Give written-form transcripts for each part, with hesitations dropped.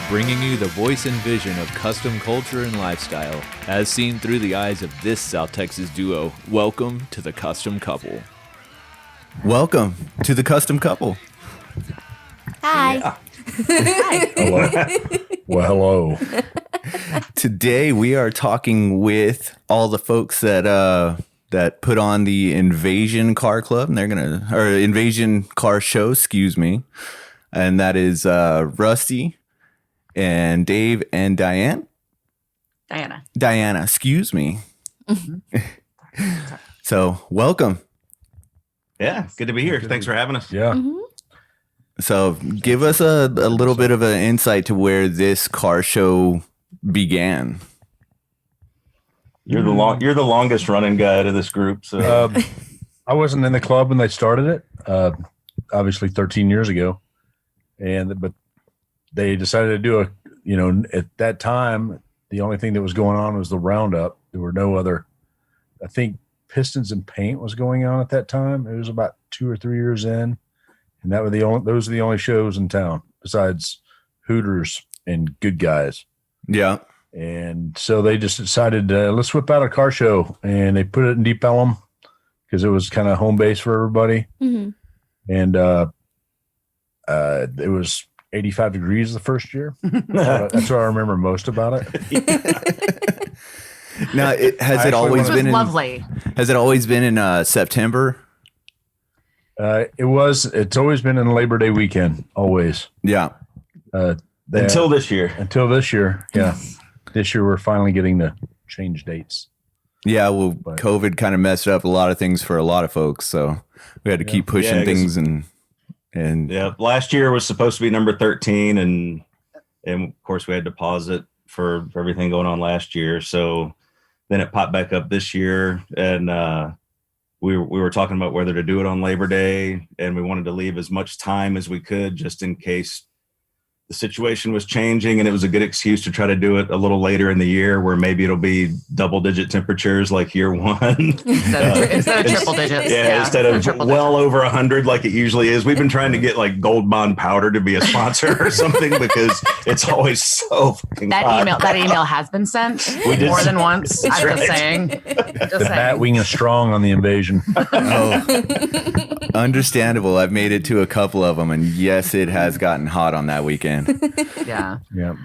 Bringing you the voice and vision of custom culture and lifestyle, as seen through the eyes of this South Texas duo. Welcome to the Custom Couple. Welcome to the Custom Couple. Hi. Yeah. Hi. Well, hello. Today we are talking with all the folks that put on the Invasion Car Club, and Invasion Car Show, excuse me. And that is Rusty and Dave and Diana, excuse me. So, welcome. Yeah, good to be here. Thanks for having us. Yeah. Mm-hmm. So, give us a little bit of an insight to where this car show began. You're the longest running guy to this group. So I wasn't in the club when they started it. Obviously 13 years ago. But they decided to do at that time, the only thing that was going on was the roundup. There were no other, I think Pistons and Paint was going on at that time. It was about 2 or 3 years in. And those are the only shows in town besides Hooters and Good Guys. Yeah. And so they just decided, let's whip out a car show. And they put it in Deep Ellum because it was kind of home base for everybody. Mm-hmm. And it was 85 degrees the first year. That's what I remember most about it. Now, has it always been in September? It's always been in Labor Day weekend, always. Yeah. Until this year. Yeah. This year we're finally getting to change dates. Yeah, well, COVID kind of messed up a lot of things for a lot of folks, so we had to keep pushing things and yeah, last year was supposed to be number 13, and of course we had to pause it for everything going on last year. So then it popped back up this year, and we were talking about whether to do it on Labor Day, and we wanted to leave as much time as we could just in case the situation was changing, and it was a good excuse to try to do it a little later in the year where maybe it'll be double-digit temperatures like year one. Instead of triple digits. Yeah, instead of well over 100 like it usually is. We've been trying to get like Gold Bond Powder to be a sponsor or something because it's always so fucking hot. That email has been sent more than once. I'm just saying. The bat wing is strong on the Invasion. Understandable. I've made it to a couple of them, and yes, it has gotten hot on that weekend. Yeah. Yeah.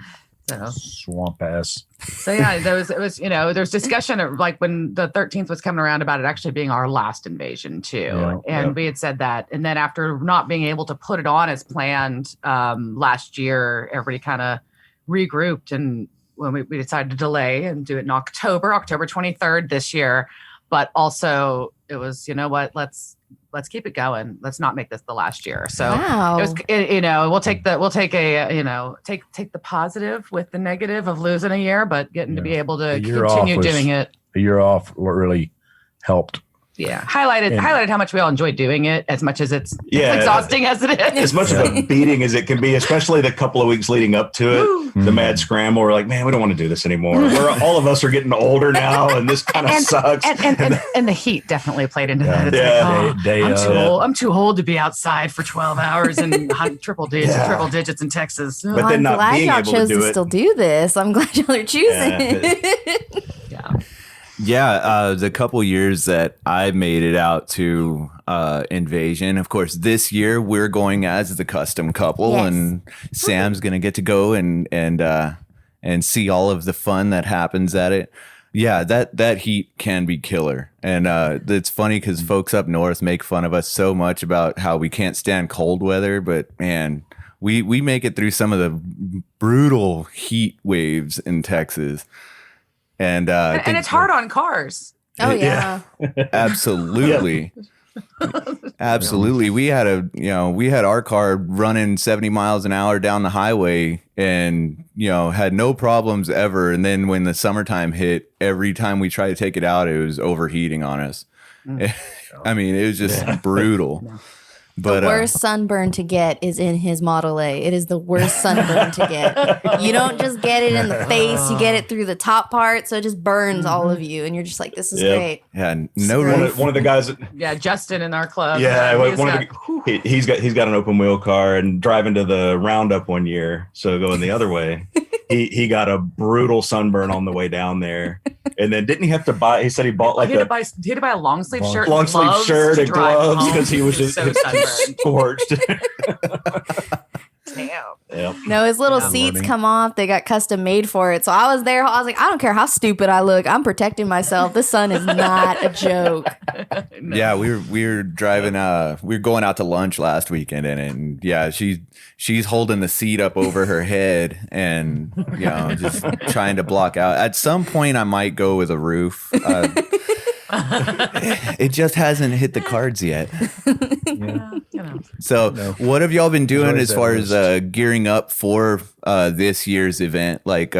So. Swamp ass. So yeah, there's discussion of like when the 13th was coming around about it actually being our last Invasion too. We had said that. And then after not being able to put it on as planned last year, everybody kind of regrouped, and when we decided to delay and do it in October 23rd this year. But also it was, let's keep it going. Let's not make this the last year. So it was, we'll take the positive with the negative of losing a year, but getting to be able to continue doing it. A year off really helped. Yeah. Highlighted how much we all enjoy doing it, as much as it's exhausting as it is. As much of a beating as it can be, especially the couple of weeks leading up to it, the mad scramble. We're like, man, we don't want to do this anymore. All of us are getting older now, and this kind of sucks. And the heat definitely played into that. It's I'm too old to be outside for 12 hours and triple digits in Texas. But then not being able to do it. Still do this. I'm glad y'all are choosing it. Yeah. Yeah, the couple years that I made it out to Invasion, of course, this year we're going as the Custom Couple, and Sam's gonna get to go and see all of the fun that happens at it. Yeah, that heat can be killer, and it's funny because folks up north make fun of us so much about how we can't stand cold weather, but man, we make it through some of the brutal heat waves in Texas. And it's hard on cars. Oh yeah. Absolutely. Absolutely. We had our car running 70 miles an hour down the highway and, had no problems ever. And then when the summertime hit, every time we tried to take it out, it was overheating on us. I mean, it was just brutal. But the worst sunburn to get is in his Model A. It is the worst sunburn to get. You don't just get it in the face; you get it through the top part, so it just burns all of you, and you're just like, "This is great." Yeah, no one of the guys. Justin in our club. He's got an open wheel car, and driving to the Roundup one year, so going the other way, he got a brutal sunburn on the way down there, and then didn't he have to buy? He said he bought like he had to buy a long sleeve shirt, and gloves because he was just so scorched. Damn. Yep. No, his little seats come off. They got custom made for it. So I was there. I was like, I don't care how stupid I look. I'm protecting myself. The sun is not a joke. No. Yeah, we were driving. We were going out to lunch last weekend, and yeah, she's holding the seat up over her head, and just trying to block out. At some point, I might go with a roof. It just hasn't hit the cards yet. So what have y'all been doing as far as gearing up for this year's event? Like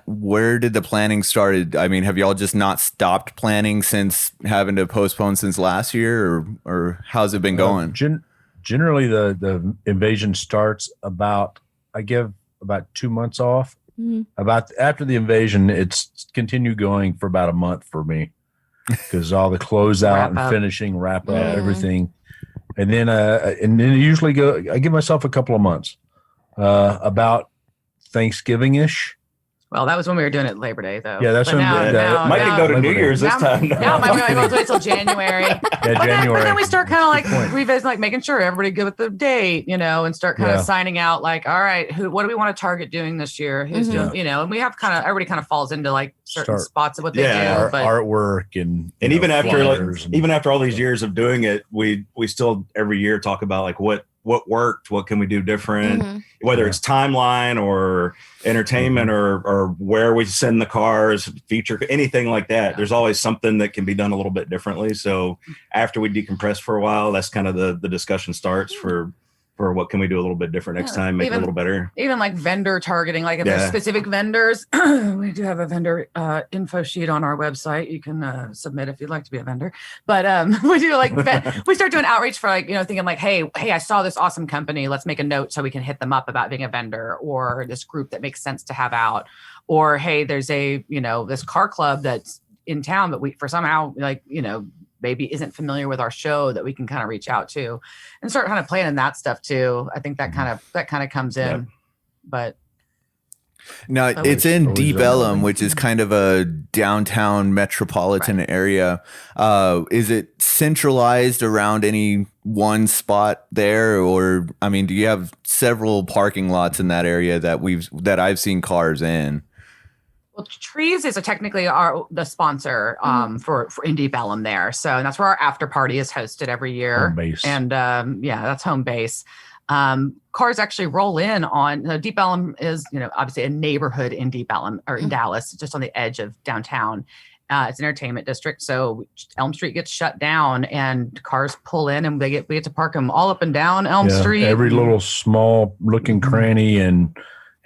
where did the planning started? I mean, have y'all just not stopped planning since having to postpone since last year, or how's it been going? Generally the invasion starts I give about 2 months off. About after the invasion, it's continued going for about a month for me. Because all the closeout and finishing, wrap up, everything, and then usually I give myself a couple of months, about Thanksgiving-ish. Well, that was when we were doing it Labor Day, though. Yeah, that's when might go to New Year's this time. Now might be like, wait till January. January. But then we start kind of like revisit, like making sure everybody good with the date, and start kind of signing out, like, all right, what do we want to target doing this year? Who's doing, and we have everybody kind of falls into like certain spots of what they do. Artwork and even after all these years of doing it, we still every year talk about like what worked, what can we do different, whether it's timeline or entertainment or where we send the cars, feature, anything like that. There's always something that can be done a little bit differently. So after we decompress for a while, that's kind of the discussion starts for what can we do a little bit different next time, make it a little better. Even like vendor targeting, like if there's specific vendors, we do have a vendor info sheet on our website. You can submit if you'd like to be a vendor. But we do like, we start doing outreach for like, thinking like, hey, I saw this awesome company. Let's make a note so we can hit them up about being a vendor, or this group that makes sense to have out. Or, hey, there's this car club that's in town, but we, for somehow maybe isn't familiar with our show, that we can kind of reach out to and start kind of planning that stuff too. I think that kind of comes in. Yep. But now it's in Deep Ellum, which is kind of a downtown metropolitan area. Is it centralized around any one spot there, or do you have several parking lots in that area that I've seen cars in? Well, Trees is technically the sponsor for in Deep Ellum there. So that's where our after party is hosted every year. Home base. And that's home base. Cars actually roll in on Deep Ellum is, obviously a neighborhood in Deep Ellum or in Dallas, just on the edge of downtown. It's an entertainment district. So Elm Street gets shut down and cars pull in, and we get to park them all up and down Elm Street. Every little small looking cranny and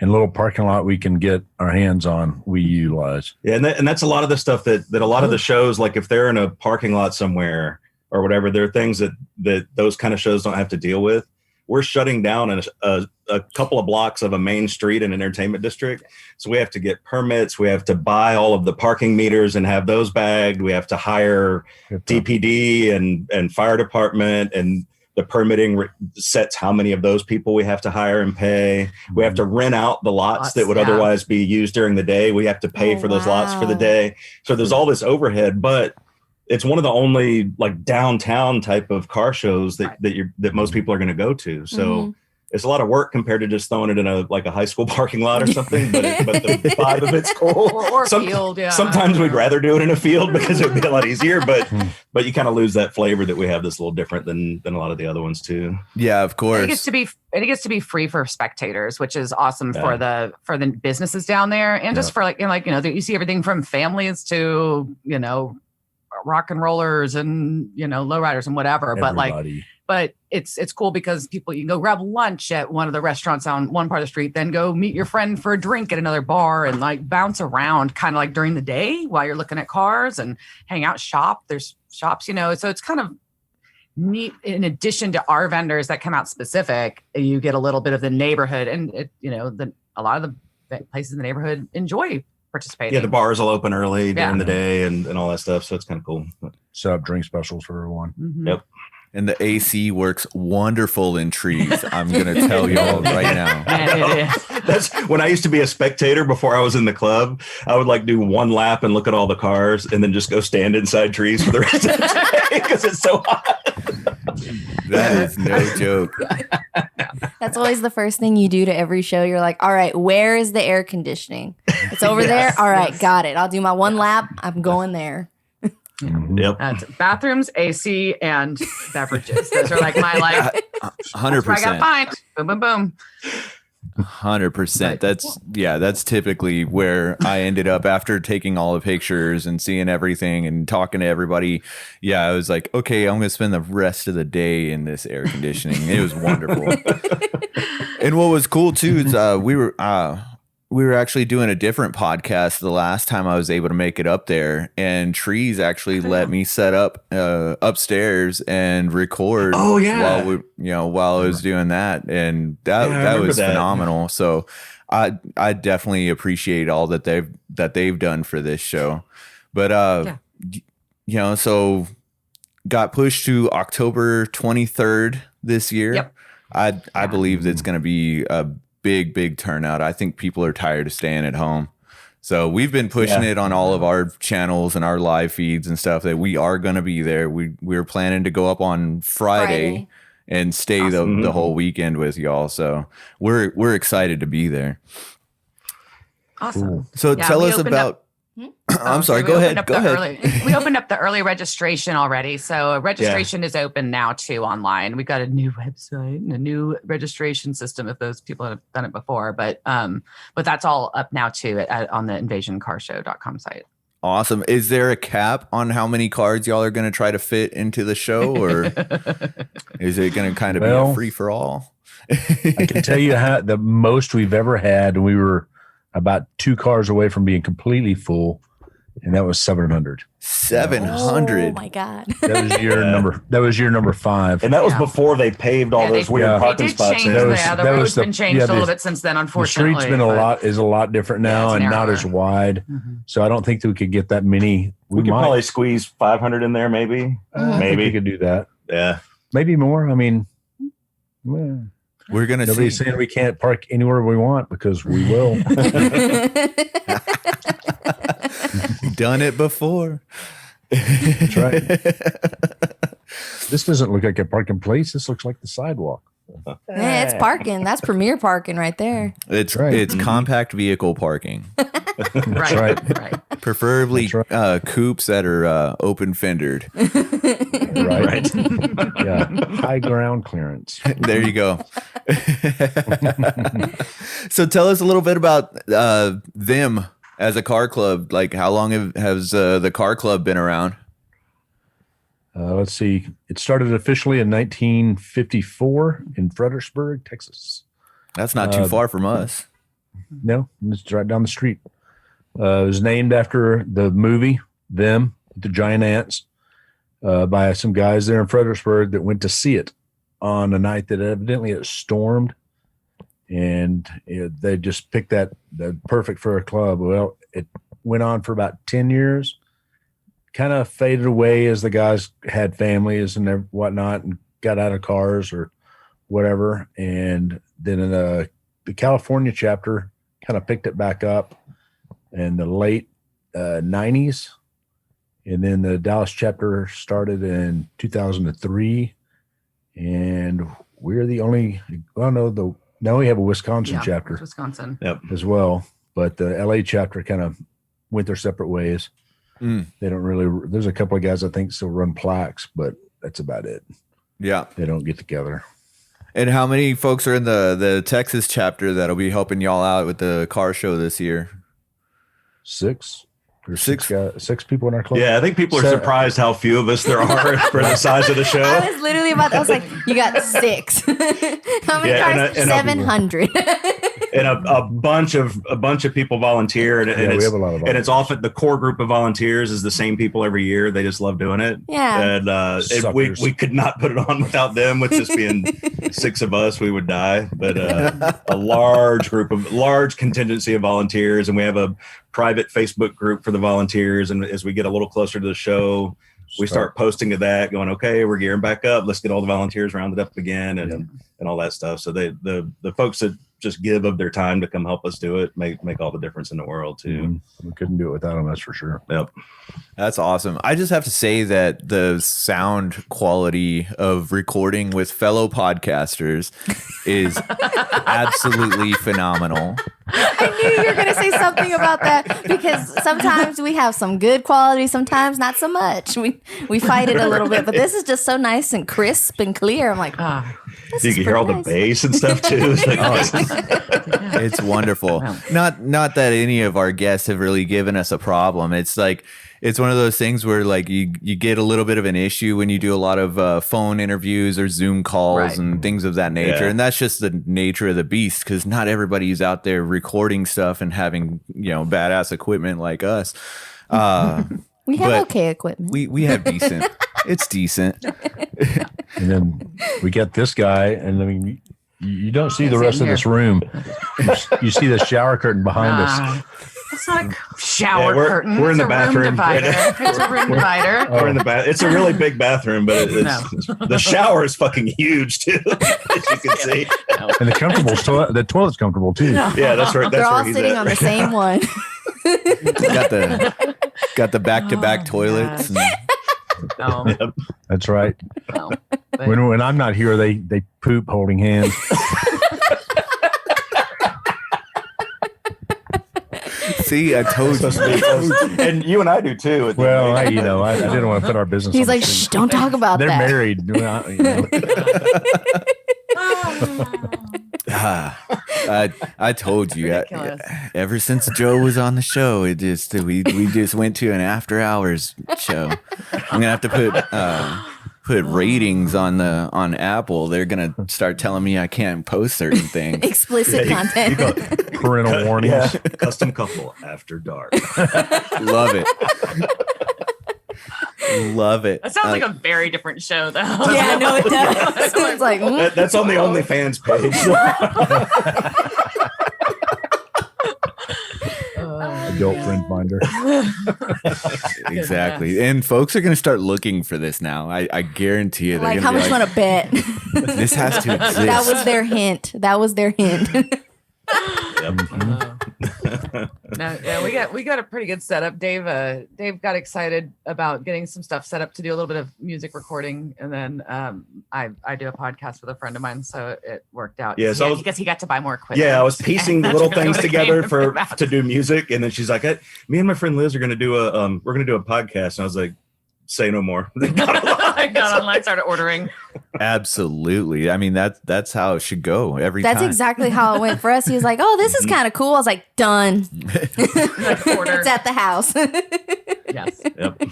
little parking lot we can get our hands on, we utilize. Yeah, and that's a lot of the stuff that a lot of the shows, like if they're in a parking lot somewhere or whatever, there are things that those kind of shows don't have to deal with. We're shutting down a couple of blocks of a main street in an entertainment district. So we have to get permits. We have to buy all of the parking meters and have those bagged. We have to hire DPD and fire department, and the permitting sets how many of those people we have to hire and pay. We have to rent out the lots that would otherwise be used during the day. We have to pay for those lots for the day. So there's all this overhead, but it's one of the only like downtown type of car shows that most people are going to go to. So it's a lot of work compared to just throwing it in a high school parking lot or something, but the vibe of it's cool. Or a field, yeah. Sometimes we'd rather do it in a field because it would be a lot easier, but you kind of lose that flavor that we have that's a little different than a lot of the other ones too. Yeah, of course. And it gets to be free for spectators, which is awesome for the businesses down there, and just for you see everything from families to rock and rollers and lowriders and whatever. Everybody. But it's cool because you can go grab lunch at one of the restaurants on one part of the street, then go meet your friend for a drink at another bar, and bounce around kind of like during the day while you're looking at cars and hang out, shop. There's shops, so it's kind of neat, in addition to our vendors that come out specific, you get a little bit of the neighborhood, and a lot of the places in the neighborhood enjoy participating. Yeah, the bars will open early during the day and all that stuff. So it's kind of cool. Set up drink specials for everyone. Mm-hmm. Yep. And the AC works wonderful in trees. I'm going to tell y'all right now. That's when I used to be a spectator before I was in the club. I would like do one lap and look at all the cars and then just go stand inside trees for the rest of the day because it's so hot. That is no joke. That's always the first thing you do to every show. You're like, all right, where is the air conditioning? It's over there. All right, got it. I'll do my one lap. I'm going there. Yep. Bathrooms, AC, and beverages. Those are like my life. 100%. I gotta find. Boom, boom, boom. 100%. That's typically where I ended up after taking all the pictures and seeing everything and talking to everybody. Yeah, I was like, okay, I'm going to spend the rest of the day in this air conditioning. It was wonderful. And what was cool too is we were actually doing a different podcast the last time I was able to make it up there, and Trees actually let me set up upstairs and record. Oh yeah, while I was doing that, and that was phenomenal. So I definitely appreciate all that they've done for this show. But so got pushed to October 23rd this year. Yep. I believe it's going to be a big turnout. I think people are tired of staying at home. So we've been pushing it on all of our channels and our live feeds and stuff that we are going to be there. We're planning to go up on Friday. And stay the whole weekend with y'all. So we're excited to be there. Awesome. Cool. So tell us about I'm sorry, go ahead. We opened up the early registration already. So registration is open now too online. We've got a new website and a new registration system if those people have done it before. But that's all up now too on the invasioncarshow.com site. Awesome. Is there a cap on how many cards y'all are going to try to fit into the show, or is it going to kind of be a free for all? I can tell you the most we've ever had, and we were about 2 cars away from being completely full, and that was 700. 700. Oh my God. That was year number 5. And that was before they paved all those weird parking spots. The road's been changed a little bit since then, unfortunately. The street's been a lot different now and not as wide. Mm-hmm. So I don't think that we could get that many. We could probably squeeze 500 in there, maybe. Maybe we could do that. Yeah. Maybe more. I mean, we're going to see. Nobody's saying we can't park anywhere we want, because we will. Done it before. That's right. This doesn't look like a parking place. This looks like the sidewalk. Yeah, it's parking. That's premier parking right there. It's compact vehicle parking. Right. Preferably coupes that are open fendered. Right. Yeah. High ground clearance. There you go. So tell us a little bit about them as a car club. Like, how long has the car club been around? Let's see. It started officially in 1954 in Fredericksburg, Texas. That's not too far from us. No, it's right down the street. It was named after the movie Them, the Giant Ants, by some guys there in Fredericksburg that went to see it on a night that evidently it stormed, and they just picked that perfect for a club. Well, it went on for about 10 years. Kind of faded away as the guys had families and whatnot and got out of cars or whatever. And then the California chapter kind of picked it back up in the late 90s. And then the Dallas chapter started in 2003. And we're the only, now we have a Wisconsin chapter. Wisconsin. As well. But the LA chapter kind of went their separate ways. They don't really, there's a couple of guys I think still run plaques, but that's about it. Yeah. They don't get together. And how many folks are in the Texas chapter that'll be helping y'all out with the car show this year? 6. There's 6 people in our club. Yeah, I think people are surprised how few of us there are for the size of the show. I was literally I was like, you got 6. How many cars? 700. and a bunch of people volunteer, and, we have a lot of and it's often the core group of volunteers is the same people every year. They just love doing it. Yeah. And we could not put it on without them. With just being 6 of us, we would die. But a large contingency of volunteers, and we have a private Facebook group for the volunteers. And as we get a little closer to the show, we start posting to that, going, okay, we're gearing back up. Let's get all the volunteers rounded up again, and all that stuff. So the folks that just give of their time to come help us do it make all the difference in the world too. We couldn't do it without them, that's for sure. Yep. That's awesome. I just have to say that the sound quality of recording with fellow podcasters is absolutely phenomenal. I knew you were going to say something about that, because sometimes we have some good quality, sometimes not so much. We fight it a little bit, but this is just so nice and crisp and clear. I'm like, you can hear all the bass and stuff too. It's like, it's wonderful. Not that any of our guests have really given us a problem. It's like, it's one of those things where like you get a little bit of an issue when you do a lot of phone interviews or Zoom calls and things of that nature. Yeah. And that's just the nature of the beast, because not everybody's out there recording stuff and having, badass equipment like us. we have okay equipment. We have decent. It's decent. And then we get this guy, and I mean, you don't see the rest of this room. You see the shower curtain behind us. It's not a shower curtain. We're in It's the a room bathroom. divider. It's a room divider. We're in the bath. It's a really big bathroom, but the shower is fucking huge too, as you can see. And the toilet's comfortable too. Yeah, that's right. They're That's all where he's sitting at. on the same one. got the back-to-back toilets. No, That's right. no. But- When I'm not here, they poop holding hands. See, I told you. And you and I do too. Well, I didn't want to put our business. He's on like, the shh, street. don't talk about They're that. married. I told you. Ridiculous. Ever since Joe was on the show, we just went to an after hours show. I'm gonna have to put ratings on Apple. They're gonna start telling me I can't post certain things. Explicit content. Parental warnings. Yeah. Custom couple after dark. Love it. Love it. That sounds like a very different show, though. Yeah, no, it does. It's like, That's on the OnlyFans page. Adult friend finder. Exactly. And folks are going to start looking for this now. I guarantee you. They're like, gonna how be much you want to bet? This has to exist. That was their hint. No, yeah, we got a pretty good setup. Dave got excited about getting some stuff set up to do a little bit of music recording, and then I do a podcast with a friend of mine, so it worked out. Yeah, so because he got to buy more equipment. Yeah, I was piecing That's little really things what it together came about. to do music, and then she's like, "Me and my friend Liz are going to do a podcast," and I was like, "Say no more." I got online, started ordering. Absolutely. I mean, that's how it should go every That's time. exactly how it went for us. He was like, "Oh, this is kind of cool." I was like, "Done." Order. It's at the house. Yes. Yep.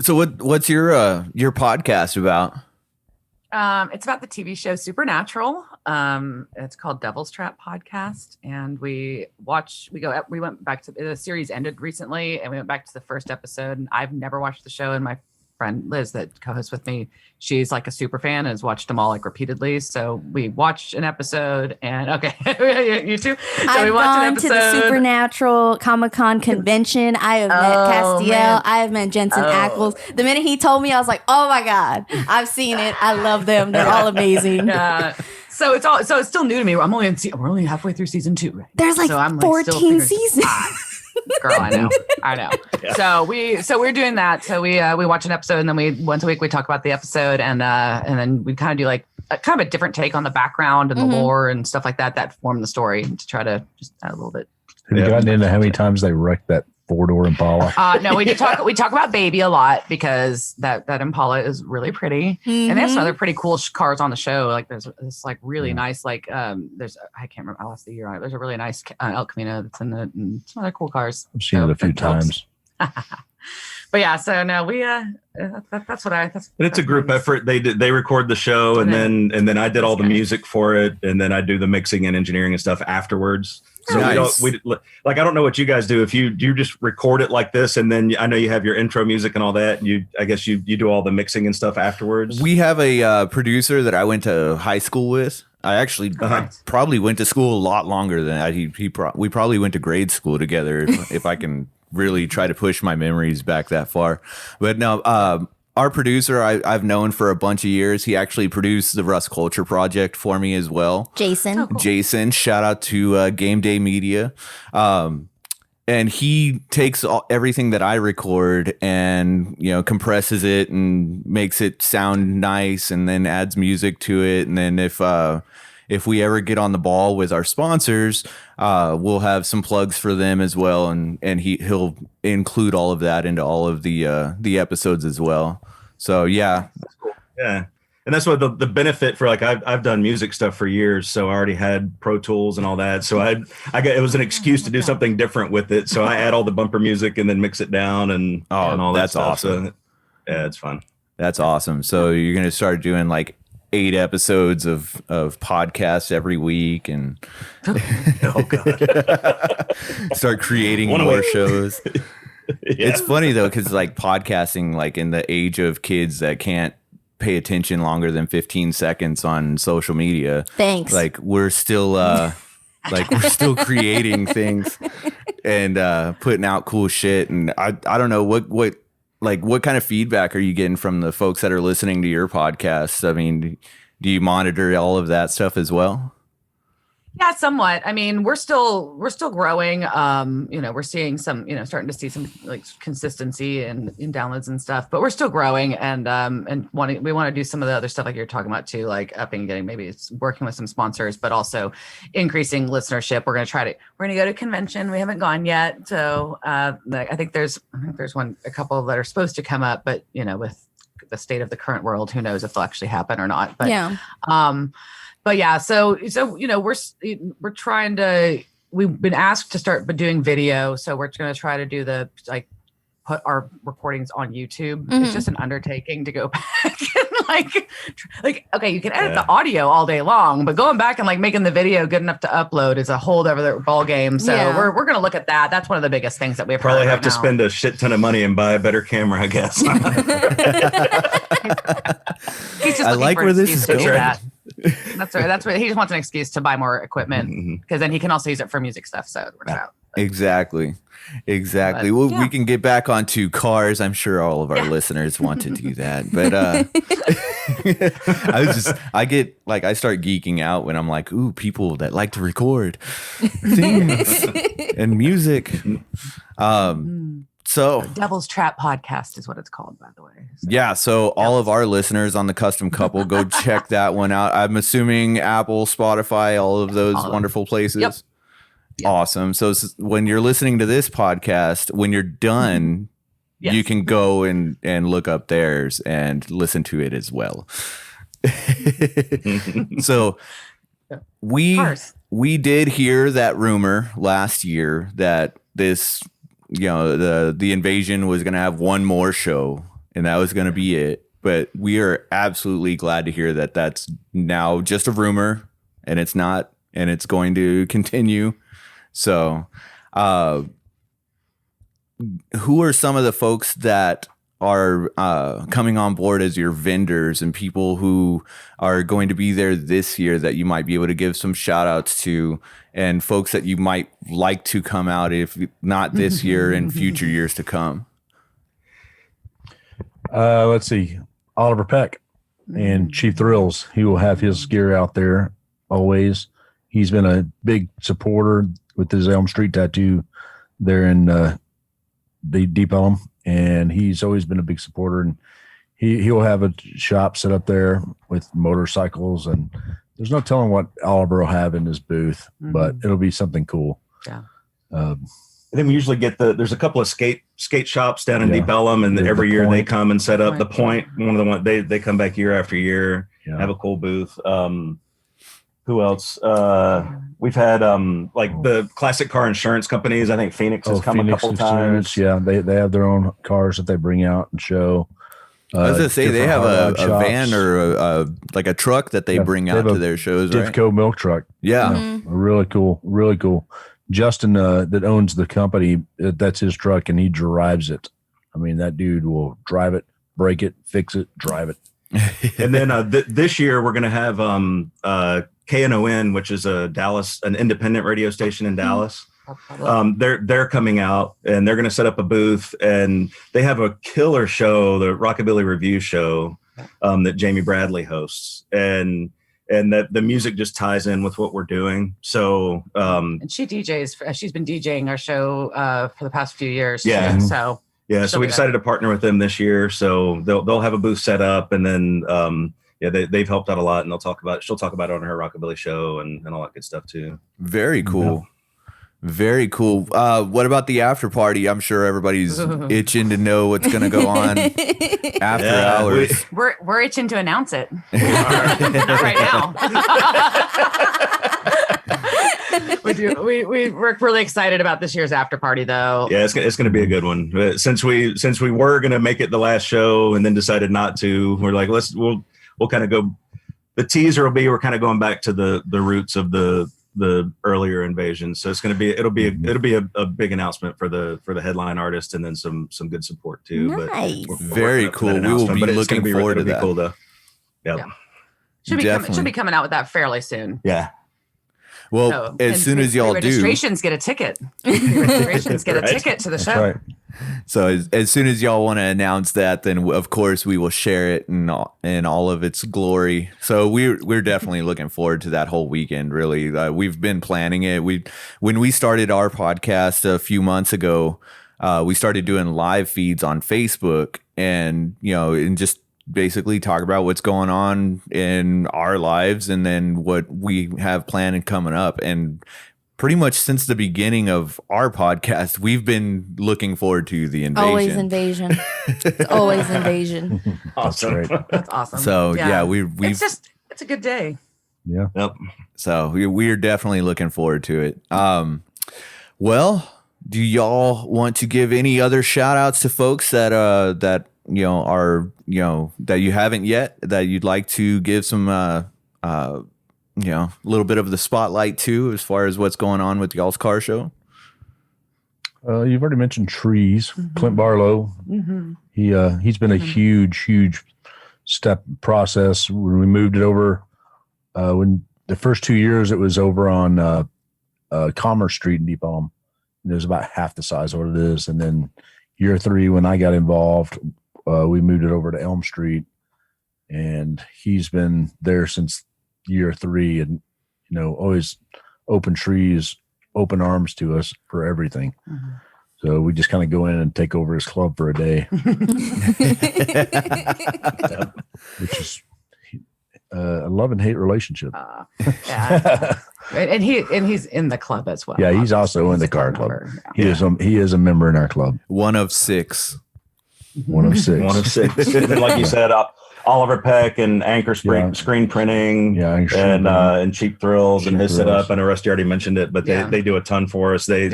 So what's your podcast about? It's about the TV show Supernatural. It's called Devil's Trap Podcast, and we went back to the series ended recently, and we went back to the first episode. And I've never watched the show, and my friend Liz that co-hosts with me, she's like a super fan and has watched them all like repeatedly. So we watched an episode, and okay, you too. So we I've watched an gone to the episode. Supernatural Comic-Con convention. I have met Castiel. man. I have met Jensen Ackles. The minute he told me, I was like, "Oh my god, I've seen it. I love them. They're all amazing." Yeah. So it's still new to me. We're only halfway through season 2. Right? There's like So I'm, 14 still figuring- seasons. Girl, I know. Yeah. So we're doing that. So we watch an episode, and then once a week we talk about the episode, and then we kind of do like kind of a different take on the background and the lore and stuff like that form the story to try to just add a little bit. Have you gotten into how many times they wrecked that 4-door Impala? No, we talk about Baby a lot because that Impala is really pretty, and they have some other pretty cool cars on the show. Like there's this like really nice there's I can't remember, I lost the year on it. There's a really nice El Camino that's in it, and some other cool cars. I've seen it a few that helps. times. But yeah, so no, we that's what I. But it's a group effort. They record the show, and then I did all the music for it, and then I do the mixing and engineering and stuff afterwards. So Nice. we like, I don't know what you guys do. If you just record it like this, and then I know you have your intro music and all that. I guess you do all the mixing and stuff afterwards. We have a producer that I went to high school with. I actually probably went to school a lot longer than that. We probably went to grade school together, if I can really try to push my memories back that far. But no, our producer I've known for a bunch of years. He actually produced the Rust Culture Project for me as well. Jason. Jason, shout out to Game Day Media. And he takes everything that I record and, compresses it and makes it sound nice, and then adds music to it. And then if we ever get on the ball with our sponsors, we'll have some plugs for them as well. And he'll include all of that into all of the episodes as well. So, yeah. That's cool. Yeah. And that's what the benefit for, like, I've done music stuff for years, so I already had Pro Tools and all that. So I got, it was an excuse to do something different with it. So I add all the bumper music and then mix it down and all that that's stuff. awesome. So, yeah, it's fun. That's awesome. So you're going to start doing like 8 episodes of podcasts every week and Oh God. start creating more shows. It's funny though, because like podcasting, like in the age of kids that can't pay attention longer than 15 seconds on social media. Thanks. Like we're still creating things and putting out cool shit. And I don't know what kind of feedback are you getting from the folks that are listening to your podcast? I mean, do you monitor all of that stuff as well? Yeah, somewhat. I mean, we're still growing. We're seeing some, starting to see some like consistency in downloads and stuff, but we're still growing and we want to do some of the other stuff like you're talking about too, like upping and getting, maybe it's working with some sponsors, but also increasing listenership. We're going to go to a convention. We haven't gone yet. So I think there's a couple that are supposed to come up, but with the state of the current world, who knows if they'll actually happen or not. But yeah. But yeah, so we're trying to. We've been asked to start doing video, so we're going to try to do put our recordings on YouTube. Mm-hmm. It's just an undertaking to go back and like okay, you can edit the audio all day long, but going back and like making the video good enough to upload is a whole other ball game. So we're going to look at that. That's one of the biggest things that we probably have to spend a shit ton of money and buy a better camera, I guess. I like where this is going. That's right. That's what he just wants an excuse to buy more equipment because then he can also use it for music stuff. So it works out. Exactly. But, well, we can get back onto cars. I'm sure all of our listeners want to do that. But I start geeking out when I'm like, ooh, people that like to record things and music. So Devil's Trap Podcast is what it's called, by the way. So. Yeah. So all of our listeners on the Custom Couple, go check that one out. I'm assuming Apple, Spotify, all of those wonderful places. Yep. Awesome. So when you're listening to this podcast, when you're done, you can go and look up theirs and listen to it as well. So we did hear that rumor last year that this, the Invasion was going to have one more show and that was going to be it. But we are absolutely glad to hear that that's now just a rumor and it's not, and it's going to continue. So, who are some of the folks that are coming on board as your vendors and people who are going to be there this year that you might be able to give some shout outs to, and folks that you might like to come out, if not this year, in future years to come? Let's see. Oliver Peck and Chief Thrills. He will have his gear out there always. He's been a big supporter with his Elm Street tattoo there in the Deep Elm, and he's always been a big supporter. And he'll have a shop set up there with motorcycles, and there's no telling what Oliver will have in his booth, but it'll be something cool. Yeah. And then we usually get there's a couple of skate shops down in Deep Ellum, and every year they come and set up the Point. One of the ones they come back year after year, have a cool booth. Who else? We've had like the classic car insurance companies. I think Phoenix has come Phoenix a couple Insurance, times. Yeah, they have their own cars that they bring out and show. I was gonna say they have different a hard rod van shops. or like a truck that they bring they out have to a their shows, right? Divco milk truck. Yeah. Really cool. Really cool. Justin that owns the company, that's his truck, and he drives it. I mean, that dude will drive it, break it, fix it, drive it. And then this year we're going to have KNON, which is an independent radio station in Dallas. They're coming out and they're going to set up a booth, and they have a killer show, the Rockabilly Review show, that Jamie Bradley hosts, and that the music just ties in with what we're doing. So and she DJs. She's been DJing our show for the past few years. Yeah. too, so. Yeah, so we decided to partner with them this year. So they'll have a booth set up, and then they've helped out a lot, and she'll talk about it on her Rockabilly show and all that good stuff too. Very cool. Very cool. What about the after party? I'm sure everybody's itching to know what's going to go on after hours. We're itching to announce it. Not right now. We're really excited about this year's after party, though. Yeah, it's going to be a good one. Since we were going to make it the last show and then decided not to, we're like, we'll kind of go. The teaser will be we're kind of going back to the roots of the earlier invasion. So it'll be a big announcement for the headline artist, and then some good support too. Nice. But Very cool. We will be looking forward to that. Cool though. Yeah. Should be coming out with that fairly soon. Yeah. Well, as soon as y'all do, registrations get a ticket. Registrations get a ticket to the show. Right. So as soon as y'all want to announce that, then of course we will share it in all of its glory. So we're definitely looking forward to that whole weekend. Really, we've been planning it. When we started our podcast a few months ago, we started doing live feeds on Facebook, and just basically talk about what's going on in our lives and then what we have planned and coming up. And pretty much since the beginning of our podcast, we've been looking forward to the invasion. Always invasion. It's always invasion. Awesome. That's awesome. So it's a good day. Yeah. Yep. So we're definitely looking forward to it. Well, do y'all want to give any other shout outs to folks that are that you haven't yet, that you'd like to give some a little bit of the spotlight to, as far as what's going on with y'all's car show? You've already mentioned Trees. Clint Barlow. He's been a huge step process. When we moved it over, when the first 2 years, it was over on Commerce Street in Deep Elm. It was about half the size of what it is. And then year 3, when I got involved, we moved it over to Elm Street, and he's been there since year 3, and always open trees, open arms to us for everything. So we just kind of go in and take over his club for a day, which is a love and hate relationship. Yeah. and he's in the club as well. Yeah, he's also in the car club. He is a member in our club. One of 6. One of 6. One of 6. And like you said, Oliver Peck and Anchor Screen Printing, and Cheap Thrills and his setup. I know Rusty already mentioned it, but they do a ton for us. They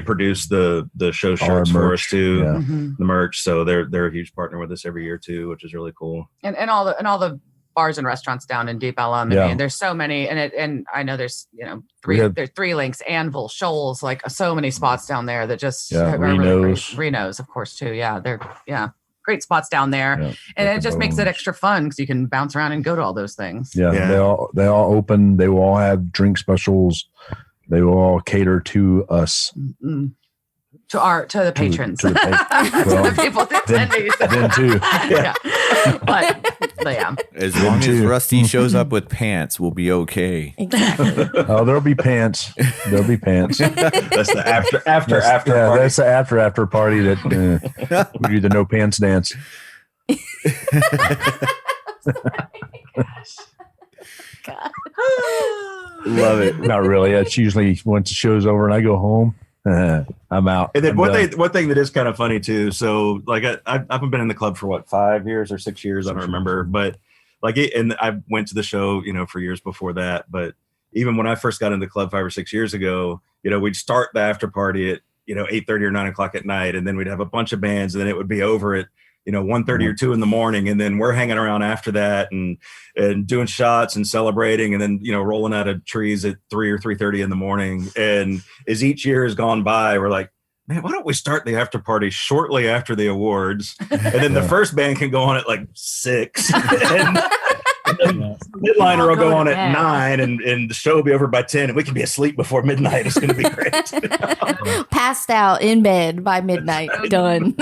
produce the show shirts for us too, the merch. So they're a huge partner with us every year too, which is really cool. And all the bars and restaurants down in Deep Ellum. I mean, there's so many, and I know there's there's 3 Links, Anvil, Shoals, like so many spots down there that just are really great. Reno's, of course, too. Yeah, they're great spots down there, and it just makes it extra fun because you can bounce around and go to all those things. Yeah, they all open. They will all have drink specials. They will all cater to us. To the patrons, to the people that then too. But yeah, as long as Rusty shows up with pants, we'll be okay. Exactly. Oh, there'll be pants. There'll be pants. That's the after party. That's the after party that we do the no pants dance. God. Love it. Not really. It's usually once the show's over and I go home. I'm out. And then one thing that is kind of funny too. So like I haven't been in the club for 5 years or 6 years. I don't remember, but and I went to the show, for years before that. But even when I first got into the club 5 or 6 years ago, we'd start the after party at 8:30 or 9 o'clock at night, and then we'd have a bunch of bands, and then it would be over at 1:30 or 2 in the morning, and then we're hanging around after that and doing shots and celebrating, and then rolling out of trees at 3 or 3:30 in the morning. And as each year has gone by, we're like, man, why don't we start the after party shortly after the awards, and then the first band can go on at like 6, and the midliner will go on at 9, and the show will be over by 10, and we can be asleep before midnight. It's going to be great. Passed out in bed by midnight. Done.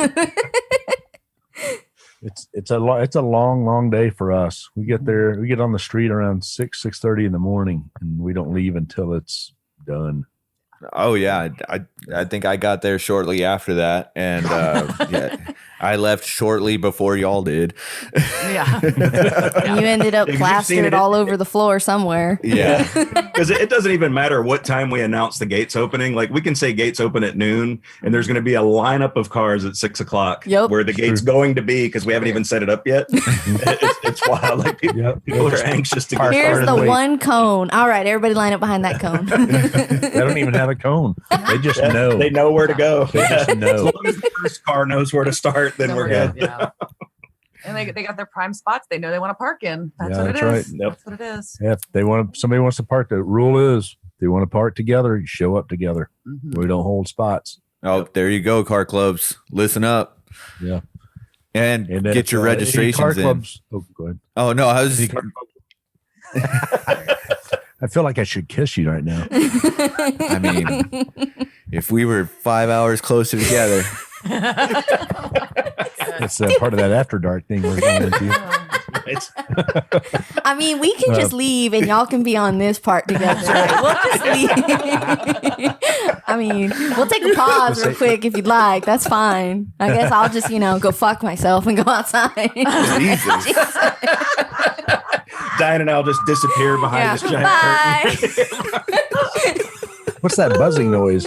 It's a long day for us. We get on the street around 6:30 in the morning, and we don't leave until it's done. Oh yeah, I think I got there shortly after that, and yeah, I left shortly before y'all did. Yeah. You ended up plastered all over the floor somewhere. Yeah, because it doesn't even matter what time we announce the gates opening. Like, we can say gates open at noon, and there's going to be a lineup of cars at 6 o'clock where the gate's going to be, because we haven't even set it up yet. It's wild. Like, people are anxious to get Here's started. the one cone. All right, everybody line up behind that cone. They don't even have a cone. They just know. They know where to go. They just know. As long as the first car knows where to start, then we're good. Yeah. And they got their prime spots they know they want to park in. That's what it is. Right. Yep. That's what it is. Yeah, if somebody wants to park, the rule is they want to park together, you show up together. Mm-hmm. We don't hold spots. Oh, there you go, car clubs. Listen up. Yeah. And get your registrations in. Clubs, oh, go ahead. Oh no, I was. I feel like I should kiss you right now. I mean, if we were 5 hours closer together. It's part of that after dark thing we're going into. I mean, we can just leave and y'all can be on this part together. We'll just leave. I mean, we'll take a pause real quick if you'd like. That's fine. I guess I'll just, go fuck myself and go outside. Jesus. Diane and I'll just disappear behind this giant curtain. What's that buzzing noise?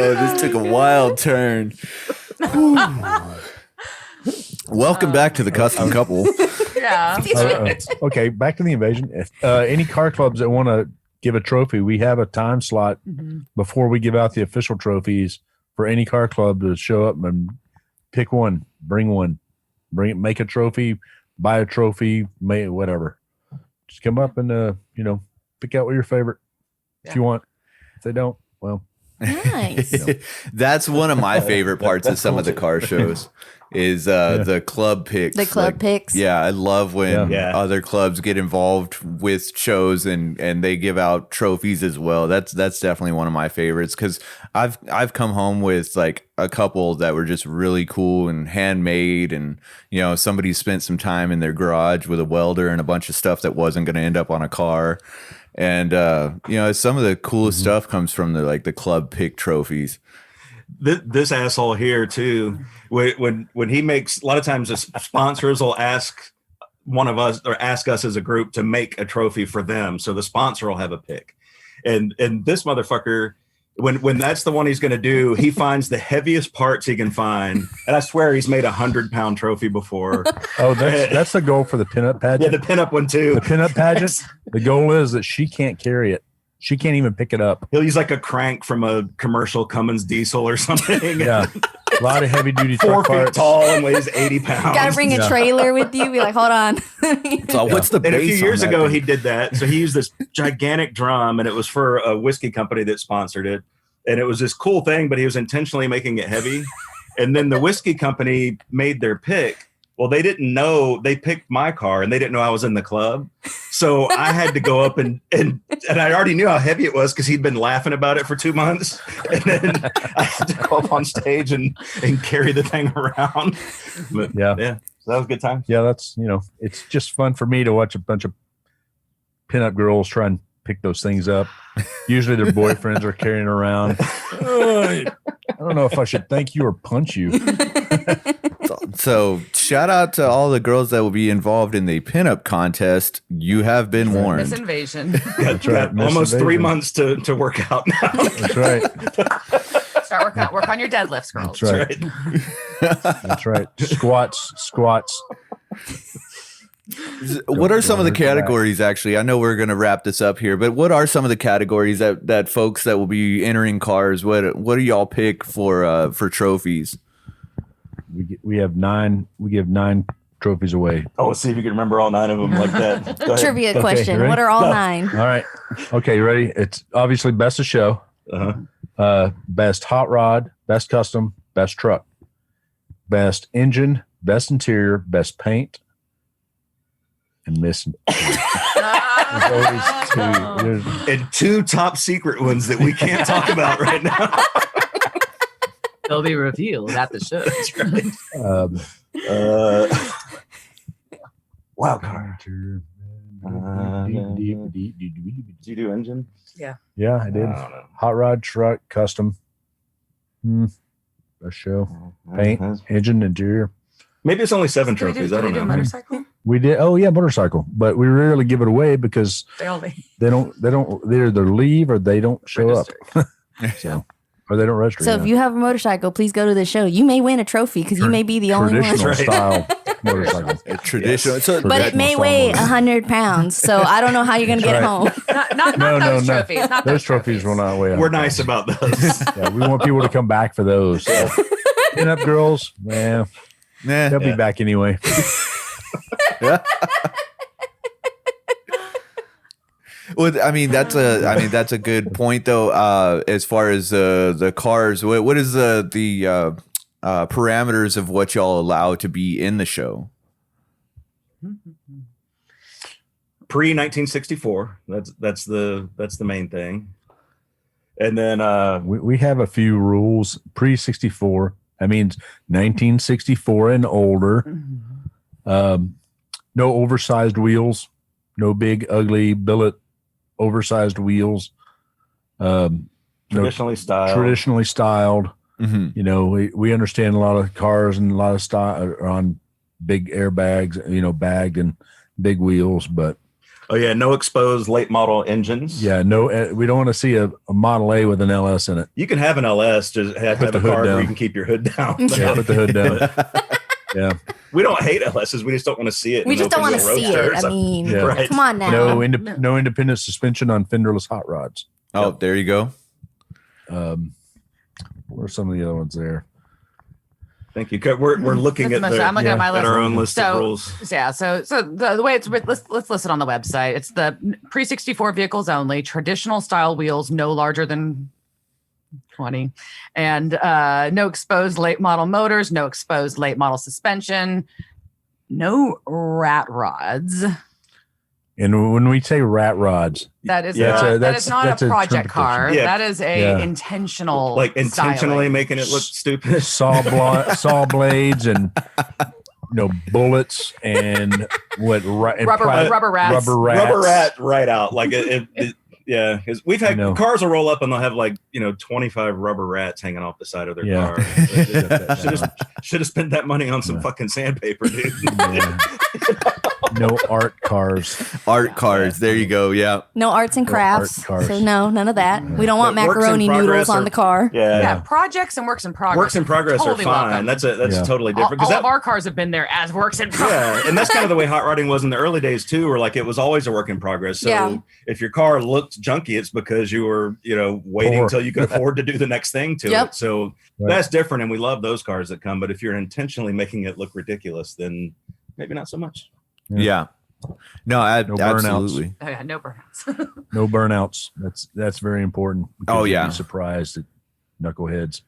Oh, this took a wild turn. Welcome back to the Custom Couple. Yeah. Okay, back to the invasion. Any car clubs that want to give a trophy, we have a time slot before we give out the official trophies for any car club to show up and pick one, bring it, make a trophy, buy a trophy, whatever. Just come up and pick out what your favorite if you want. If they don't, well. Nice. That's one of my favorite parts of some of the car shows is the club picks. The club picks. Yeah, I love when other clubs get involved with shows and they give out trophies as well. That's definitely one of my favorites, because I've come home with like a couple that were just really cool and handmade, and somebody spent some time in their garage with a welder and a bunch of stuff that wasn't going to end up on a car. And some of the coolest stuff comes from the club pick trophies. This asshole here too, when he makes, a lot of times sponsors will ask one of us or ask us as a group to make a trophy for them, so the sponsor will have a pick. And this motherfucker, when that's the one he's going to do, he finds the heaviest parts he can find, and I swear he's made 100-pound trophy before. Oh, that's the goal for the pinup pageant. Yeah, the pinup one too. The pinup pageant. The goal is that she can't carry it. She can't even pick it up. He'll use like a crank from a commercial Cummins diesel or something. Yeah, a lot of heavy duty 4 truck feet parts. tall and weighs 80 pounds. Got to bring a trailer with you. Be like, hold on. So what's the base? And a few years on that ago, thing? he did that. So he used this gigantic drum, and it was for a whiskey company that sponsored it. And it was this cool thing, but he was intentionally making it heavy. And then the whiskey company made their pick. Well, they didn't know, they picked my car, and they didn't know I was in the club. So I had to go up and I already knew how heavy it was because he'd been laughing about it for 2 months. And then I had to go up on stage and carry the thing around. But Yeah. So that was a good time. Yeah, that's it's just fun for me to watch a bunch of pinup girls try and pick those things up. Usually their boyfriends are carrying around. I don't know if I should thank you or punch you. So shout out to all the girls that will be involved in the pinup contest. You have been Miss warned. Invasion. That's right. Got almost Miss 3 Invasion. months to work out now. That's right. Start work on your deadlifts, girls. That's right. That's right. Squats. What are some of the Don't hurt your back. categories? Actually, I know we're going to wrap this up here, but what are some of the categories that folks that will be entering cars? What do y'all pick for trophies? We have 9. We give 9 trophies away. Oh, let's see if you can remember all 9 of them like that. Go ahead. Trivia Okay, question. you ready? What are all Go. 9? All right. Okay, you ready? It's obviously best of show, Uh-huh. best hot rod, best custom, best truck, best engine, best interior, best paint, and miss. There's always 2. There's- And 2 top secret ones that we can't talk about right now. They'll be revealed at the show. That's right. Um, Wild card. Did you do engine? Yeah, I did. I don't know. Hot rod, truck, custom. Best show, paint, engine, interior. Maybe it's only 7 trophies. I don't know. Motorcycle? We did. Oh yeah, motorcycle, but we rarely give it away because They only they either leave or they don't show up. So, or they don't register. So if you have a motorcycle, please go to the show. You may win a trophy because you may be the only one. traditional Right. style motorcycle. Traditional. So, But it may Traditional weigh style 100 pounds, so I don't know how you're going to get it home. not those trophies. Not Those trophies will not weigh. We're nice about those. Yeah, we want people to come back for those. So. Pin-up girls, man, nah. they'll be back anyway. Well, I mean that's a good point though. As far as the cars, what is the parameters of what y'all allow to be in the show? Pre 1964. That's the main thing. And then We have a few rules. Pre-64, that means 1964 and older. No oversized wheels. No big, ugly billet oversized wheels. traditionally styled. Traditionally styled. Mm-hmm. You know, we understand a lot of cars and a lot of style are on big airbags, you know, bagged and big wheels, but Oh yeah, no exposed late model engines. yeah, no, we don't want to see a Model A with an LS in it. You can have an LS, just have to have the a hood car where down. you can keep your hood down. Yeah, put the hood down. Yeah, We don't hate LSs. We just don't want to see it. We in just don't open want to wheel see roadster or it. I something. mean, Yeah. Right. come on now. no independent suspension on fenderless hot rods. Oh, there you go. What are some of the other ones there? Thank you. We're looking That's at, I'm looking at my list. our own list of So, rules. yeah, so the way it's let's list it on the website. It's the pre-64 vehicles only, traditional style wheels no larger than 20, and no exposed late model motors, no exposed late model suspension, no rat rods. And when we say rat rods, That is Yeah. not, that That's is not a a project car. Yeah. That is a Yeah. intentional, Like intentionally styling. making it look stupid. saw blades and bullets and what and Rubber rats. rubber rats. Rubber rat right out. Like yeah, because we've had I know. cars will roll up and they'll have 25 rubber rats hanging off the side of their Yeah. car. Should have spent that money on some Yeah. fucking sandpaper, dude. Yeah. No art cars. Art cars. There you go. Yeah. No arts and No art crafts. cars. So no, none of that. We don't want But works in macaroni progress noodles on are- the car. Yeah, projects and works in progress. Works in progress totally are fine. welcome. That's Yeah. totally all, different. all Because of our cars have been there as works in progress. yeah, and that's kind of the way hot rodding was in the early days too, where it was always a work in progress. So Yeah. if your car looked junky, it's because you were, waiting Poor. until you could afford to do the next thing to Yep. it. So Right. that's different, and we love those cars that come. But if you're intentionally making it look ridiculous, then maybe not so much. Yeah. No, No burnouts. absolutely. Oh, yeah, no burnouts. No burnouts. That's very important. because Oh, you'd yeah. be surprised at knuckleheads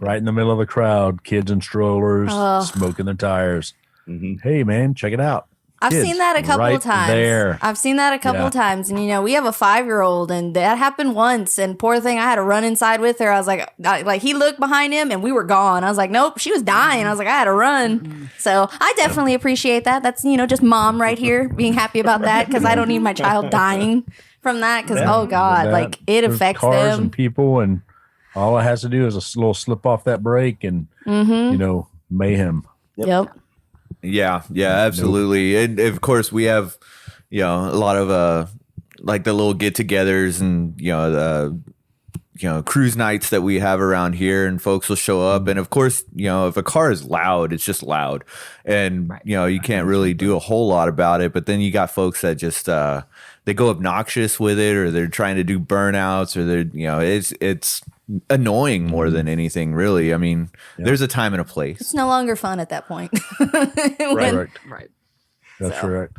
right in the middle of the crowd, kids in strollers, Oh. smoking their tires. Mhm. Hey man, check it out. I've Kids, seen that a couple right of times. there. I've seen that a couple Yeah. of times. And, we have a 5-year-old and that happened once. And poor thing, I had to run inside with her. I was like he looked behind him and we were gone. I was like, nope, she was dying. I was like, I had to run. So I definitely appreciate that. That's, just mom right here being happy about that because I don't need my child dying from that because, Yeah. oh God, That- like it there's affects cars them. and people, and all it has to do is a little slip off that brake, and Mm-hmm. mayhem. Yep. Yeah, absolutely. And of course we have, a lot of like the little get-togethers and cruise nights that we have around here, and folks will show up. And of course, if a car is loud, it's just loud, and you can't really do a whole lot about it. But then you got folks that just they go obnoxious with it, or they're trying to do burnouts, or they're it's annoying more than anything, really. I mean, there's a time and a place. It's no longer fun at that point. Right. That's correct.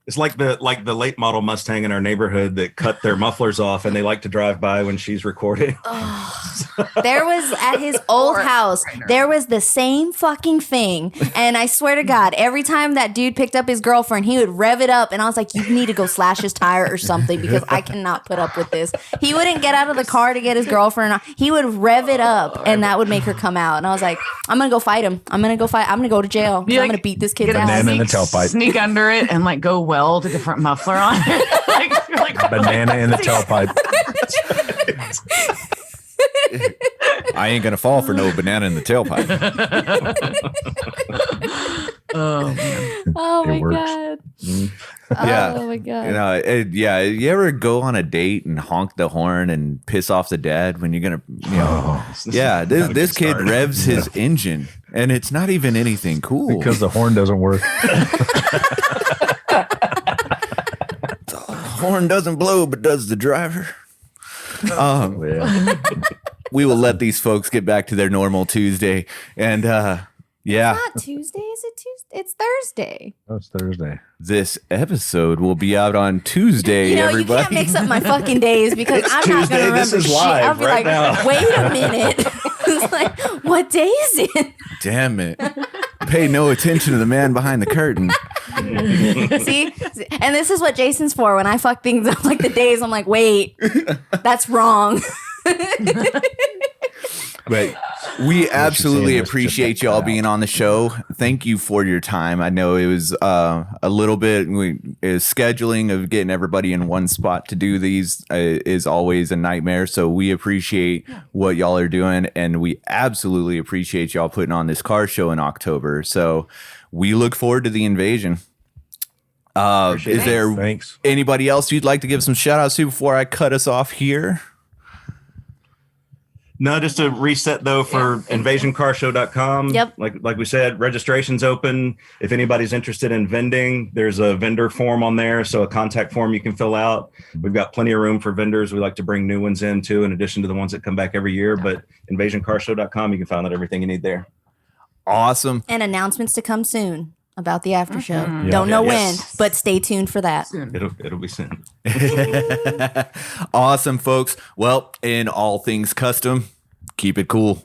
It's like the late model Mustang in our neighborhood that cut their mufflers off, and they like to drive by when she's recording. There was at his old house, there was the same fucking thing. And I swear to God, every time that dude picked up his girlfriend, he would rev it up. And I was like, you need to go slash his tire or something, because I cannot put up with this. He wouldn't get out of the car to get his girlfriend. He would rev it up, and that would make her come out. And I was like, I'm going to go fight him. I'm going to go to jail. I'm going to beat this kid's ass. Banana in the tailpipe. Sneak under it and like go weld a different muffler on it. like, Banana in the tailpipe. I ain't gonna fall for no banana in the tailpipe. Oh man. Oh my works. God. Yeah. Oh my God. You ever go on a date and honk the horn and piss off the dad when you're gonna, this kid revs his engine, and it's not even anything cool Because the horn doesn't work. the horn doesn't blow, but does the driver. Yeah. We will let these folks get back to their normal Tuesday, and It's not Tuesday, is it Tuesday? It's Thursday. That's Thursday. this episode will be out on Tuesday. You everybody, can't mix up my fucking days, because I'm not Tuesday. going to remember This is shit. live I'll be right like, now. wait a minute. It's like, what day is it? damn it! Pay no attention to the man behind the curtain. See? And this is what Jason's for. When I fuck things up like the days, I'm like, wait, that's wrong. But we absolutely saying is appreciate just y'all out. being on the show. Thank you for your time. I know it was a little bit scheduling of getting everybody in one spot to do these is always a nightmare. So we appreciate what y'all are doing, and we absolutely appreciate y'all putting on this car show in October. So we look forward to the invasion. Is there Thanks. anybody else you'd like to give some shout outs to before I cut us off here? No, just to reset though for invasioncarshow.com. Yep. Like we said, registration's open. If anybody's interested in vending, there's a vendor form on there. So a contact form you can fill out. We've got plenty of room for vendors. We like to bring new ones in too, in addition to the ones that come back every year. But invasioncarshow.com, you can find out everything you need there. Awesome. And announcements to come soon about the after show. Mhm. Don't know Yes. when, but stay tuned for that. Soon. It'll be soon. Awesome, folks. Well, in all things custom, keep it cool.